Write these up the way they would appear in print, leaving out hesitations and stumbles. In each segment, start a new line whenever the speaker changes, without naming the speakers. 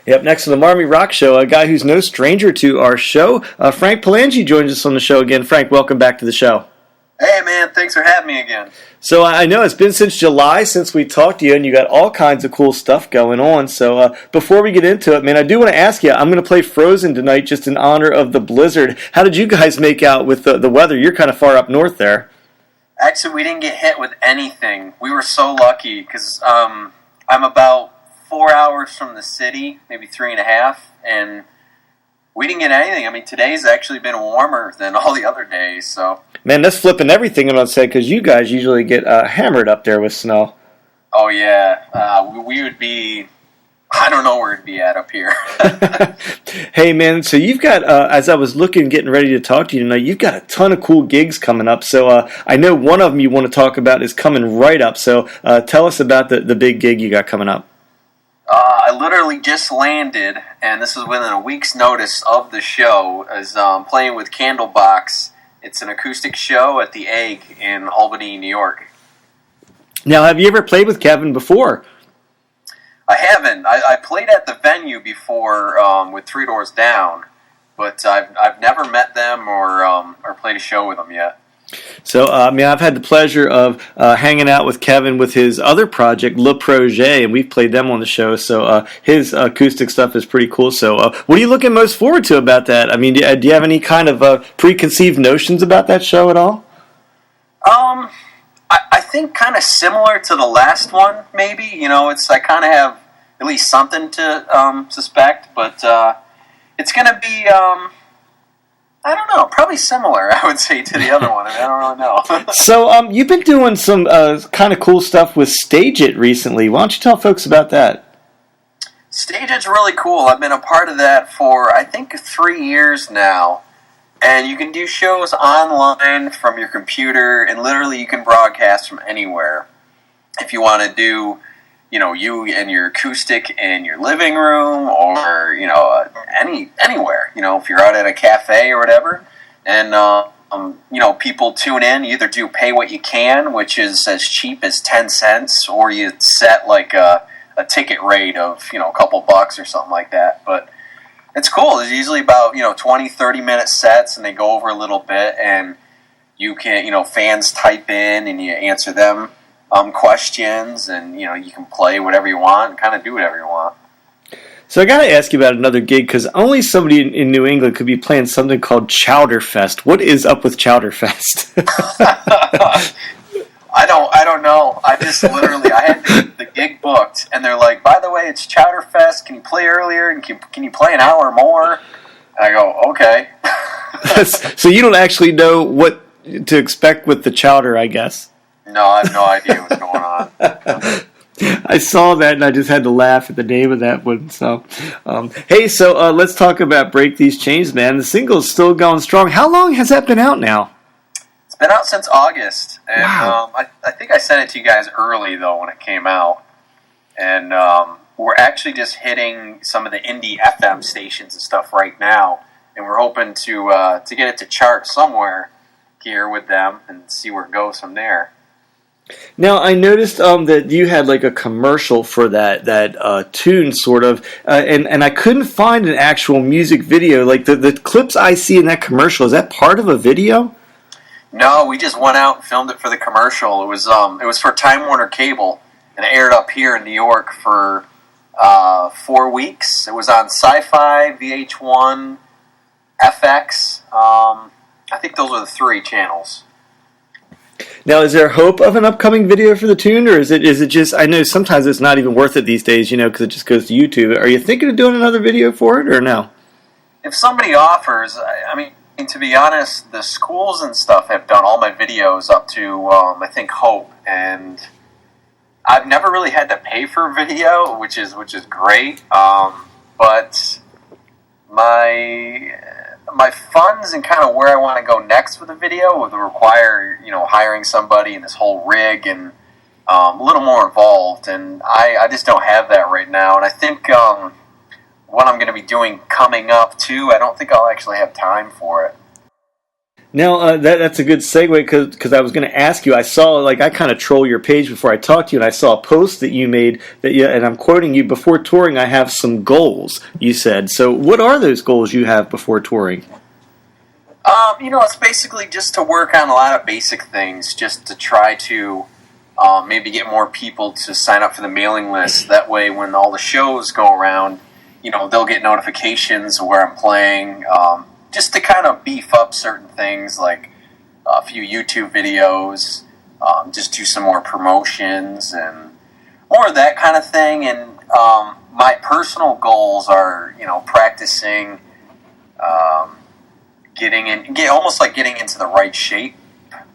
Yep, next to the Marmy Rock Show, a guy who's no stranger to our show, Frank Palangi joins us on the show again. Frank, welcome back to the show.
Hey, man, thanks for having me again.
So I know it's been since July since we talked to you, and you got all kinds of cool stuff going on. So before we get into it, man, I do want to ask you, I'm going to play Frozen tonight just in honor of the blizzard. How did you guys make out with the weather? You're kind of far up north there.
Actually, we didn't get hit with anything. We were so lucky because I'm about 4 hours from the city, maybe 3.5, and we didn't get anything. I mean, today's actually been warmer than all the other days, so.
Man, that's flipping everything, I'm going to say, because you guys usually get hammered up there with snow.
Oh, yeah. We would be, I don't know where it'd be at up here.
Hey, man, so you've got, as I was getting ready to talk to you tonight, you've got a ton of cool gigs coming up. So I know one of them you want to talk about is coming right up. So tell us about the big gig you got coming up.
I literally just landed, and this is within a week's notice of the show, as playing with Candlebox. It's an acoustic show at the Egg in Albany, New York.
Now, have you ever played with Kevin before?
I haven't. I played at the venue before with Three Doors Down, but I've never met them or played a show with them yet.
So, I've had the pleasure of hanging out with Kevin with his other project, Le Projet, and we've played them on the show. So, his acoustic stuff is pretty cool. So, what are you looking most forward to about that? I mean, do you have any kind of preconceived notions about that show at all?
I think kind of similar to the last one, maybe. You know, I kind of have at least something to suspect, but it's going to be. I don't know. Probably similar, I would say, to the other one. I mean, I don't really know.
So, you've been doing some kind of cool stuff with Stage It recently. Why don't you tell folks about that?
Stage It's really cool. I've been a part of that for, I think, 3 years now. And you can do shows online from your computer, and literally you can broadcast from anywhere. If you want to do, you and your acoustic in your living room, or anywhere. If you're out at a cafe or whatever, and people tune in. You either do pay what you can, which is as cheap as 10 cents, or you set like a ticket rate of a couple bucks or something like that. But it's cool. There's usually about 20, 30-minute sets, and they go over a little bit, and you can fans type in and you answer them questions, and you can play whatever you want and kind of do whatever you want.
So I got to ask you about another gig, because only somebody in New England could be playing something called Chowderfest. What is up with Chowderfest?
I don't know. I just literally, I had the gig booked, and they're like, by the way, it's Chowderfest. Can you play earlier? And can you play an hour more? And I go, okay.
So you don't actually know what to expect with the chowder, I guess.
No, I have no idea what's going on.
I saw that, and I just had to laugh at the name of that one. So, hey, let's talk about Break These Chains, man. The single's still going strong. How long has that been out now?
It's been out since August, and
wow.
I think I sent it to you guys early, though, when it came out. And we're actually just hitting some of the indie FM stations and stuff right now, and we're hoping to get it to chart somewhere here with them and see where it goes from there.
Now, I noticed that you had like a commercial for that tune, sort of, and I couldn't find an actual music video. Like the clips I see in that commercial, is that part of a video?
No, we just went out and filmed it for the commercial. It was for Time Warner Cable, and it aired up here in New York for 4 weeks. It was on Sci-Fi, VH1, FX. I think those were the 3 channels.
Now, is there hope of an upcoming video for the tune, or is it just? I know sometimes it's not even worth it these days, because it just goes to YouTube. Are you thinking of doing another video for it, or no?
If somebody offers, I mean, to be honest, the schools and stuff have done all my videos up to I think Hope, and I've never really had to pay for a video, which is great. But my funds and kind of where I want to go next with the video would require, hiring somebody and this whole rig and a little more involved. And I just don't have that right now. And I think what I'm going to be doing coming up, too, I don't think I'll actually have time for it.
Now, that's a good segue because I was going to ask you. I saw, like, I kind of troll your page before I talked to you, and I saw a post that you made that and I'm quoting you, before touring, I have some goals, you said. So what are those goals you have before touring?
It's basically just to work on a lot of basic things, just to try to maybe get more people to sign up for the mailing list. That way, when all the shows go around, they'll get notifications of where I'm playing. Just to kind of beef up certain things, like a few YouTube videos, just do some more promotions and more of that kind of thing. And my personal goals are, practicing, almost like getting into the right shape.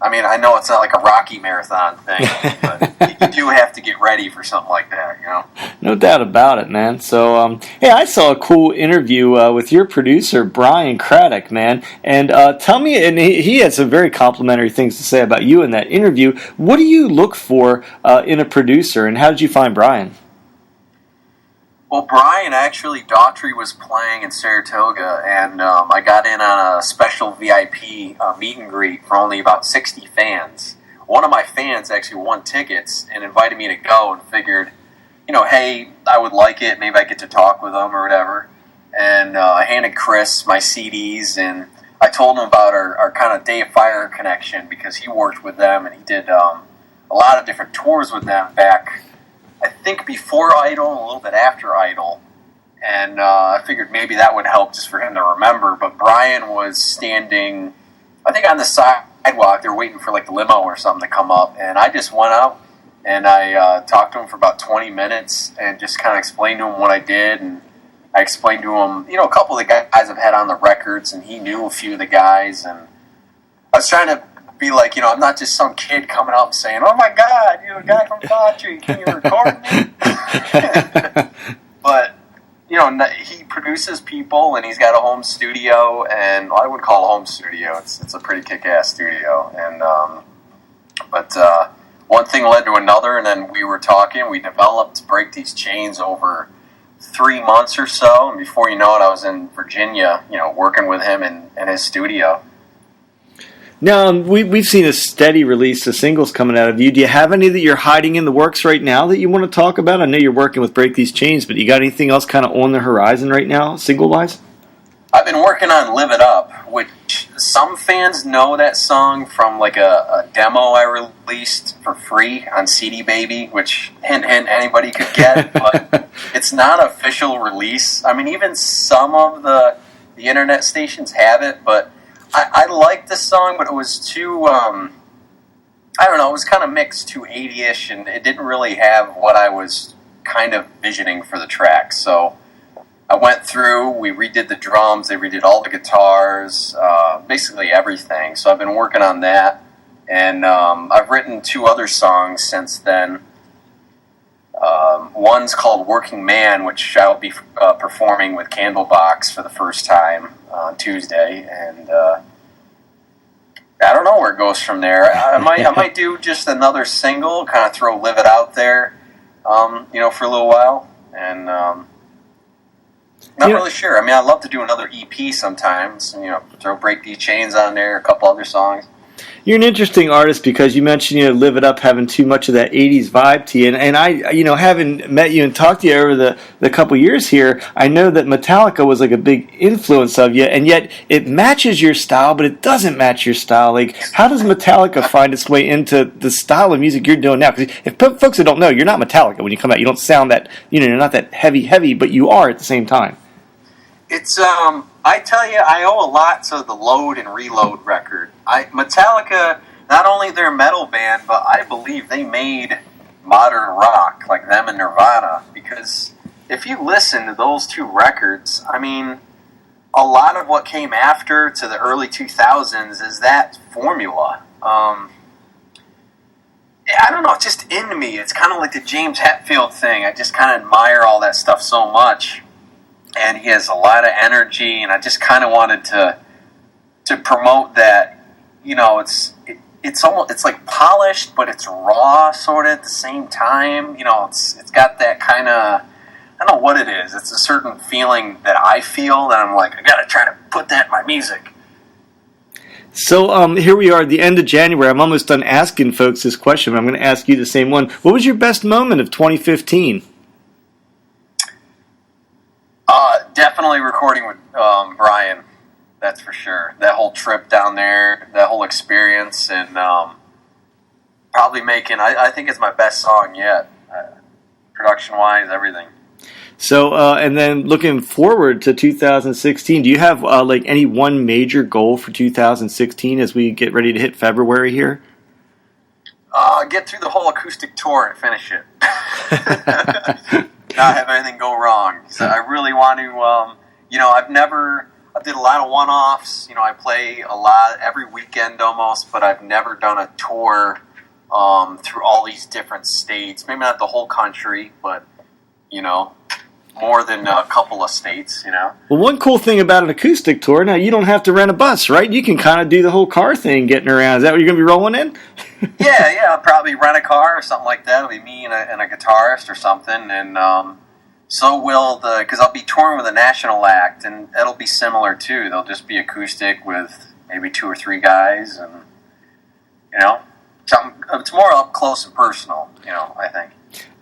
I mean, I know it's not like a Rocky Marathon thing, but you do have to get ready for something like that,
No doubt about it, man. So, hey, I saw a cool interview with your producer, Brian Craddock, man. And tell me, and he had some very complimentary things to say about you in that interview. What do you look for in a producer, and how did you find Brian?
Well, Brian, actually, Daughtry was playing in Saratoga, and I got in on a special VIP meet and greet for only about 60 fans. One of my fans actually won tickets and invited me to go, and figured, hey, I would like it. Maybe I get to talk with them or whatever. And I handed Chris my CDs, and I told him about our kind of Day of Fire connection, because he worked with them, and he did a lot of different tours with them back, I think, before Idol, a little bit after Idol. And I figured maybe that would help just for him to remember. But Brian was standing, I think, on the sidewalk. They were waiting for like the limo or something to come up. And I just went out and I talked to him for about 20 minutes and just kind of explained to him what I did. And I explained to him, a couple of the guys I've had on the records, and he knew a few of the guys. And I was trying to be like, I'm not just some kid coming out and saying, "Oh my God, you're a guy from Daughtry, can you record me?" But he produces people, and he's got a home studio, and I would call a home studio. It's a pretty kick-ass studio, and but one thing led to another, and then we were talking. We developed Break These Chains over 3 months or so, and before you know it, I was in Virginia, working with him in his studio.
Now, we've seen a steady release of singles coming out of you. Do you have any that you're hiding in the works right now that you want to talk about? I know you're working with Break These Chains, but you got anything else kind of on the horizon right now, single-wise?
I've been working on Live It Up, which some fans know that song from like a demo I released for free on CD Baby, which, hint, hint, anybody could get, but it's not an official release. I mean, even some of the internet stations have it, but I liked the song, but it was too, I don't know, it was kind of mixed, too 80-ish, and it didn't really have what I was kind of visioning for the track. So I went through, we redid the drums, they redid all the guitars, basically everything. So I've been working on that, and I've written 2 other songs since then. One's called Working Man, which I'll be performing with Candlebox for the first time on Tuesday, and I don't know where it goes from there. I might do just another single, kind of throw Live It out there, for a little while, and not really sure. I mean, I'd love to do another EP sometimes, throw Break These Chains on there, a couple other songs.
You're an interesting artist because you mentioned, Live It Up having too much of that 80s vibe to you. And I, having met you and talked to you over the couple years here, I know that Metallica was like a big influence of you, and yet it matches your style, but it doesn't match your style. Like, how does Metallica find its way into the style of music you're doing now? Because if folks that don't know, you're not Metallica when you come out. You don't sound that, you're not that heavy, but you are at the same time.
It's, I tell you, I owe a lot to the Load and Reload record. Metallica, not only they're a metal band, but I believe they made modern rock, like them and Nirvana, because if you listen to those 2 records, I mean, a lot of what came after to the early 2000s is that formula. I don't know, it's just into me. It's kind of like the James Hetfield thing. I just kind of admire all that stuff so much. And he has a lot of energy, and I just kind of wanted to promote that. It's like polished, but it's raw, sort of at the same time. It's got that kind of, I don't know what it is. It's a certain feeling that I feel that I'm like, I gotta try to put that in my music.
So here we are at the end of January. I'm almost done asking folks this question, but I'm going to ask you the same one. What was your best moment of 2015?
Definitely recording with Brian. That's for sure. That whole trip down there, that whole experience, and probably making, I think it's my best song yet. Production-wise, everything.
So, and then looking forward to 2016, do you have like any one major goal for 2016 as we get ready to hit February here?
Get through the whole acoustic tour and finish it. Not have anything go wrong. So I really want to, I did a lot of one-offs. I play a lot every weekend almost, but I've never done a tour through all these different states. Maybe not the whole country, but, more than a couple of states,
Well, one cool thing about an acoustic tour, now you don't have to rent a bus, right? You can kind of do the whole car thing getting around. Is that what you're going to be rolling in?
Yeah, I'll probably rent a car or something like that. It'll be me and a guitarist or something, and so will because I'll be touring with a national act, and it'll be similar too. They'll just be acoustic with maybe 2 or 3 guys, and something. It's more up close and personal, I think.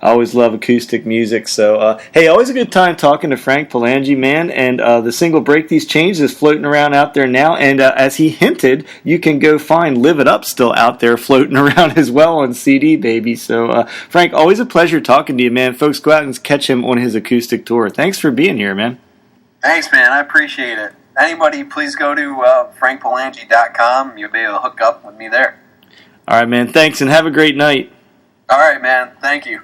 I always love acoustic music. So, hey, always a good time talking to Frank Palangi, man. And the single Break These Chains is floating around out there now. And as he hinted, you can go find Live It Up still out there floating around as well on CD, baby. So, Frank, always a pleasure talking to you, man. Folks, go out and catch him on his acoustic tour. Thanks for being here, man.
Thanks, man. I appreciate it. Anybody, please go to frankpalangi.com. You'll be able to hook up with me there.
All right, man. Thanks, and have a great night.
All right, man. Thank you.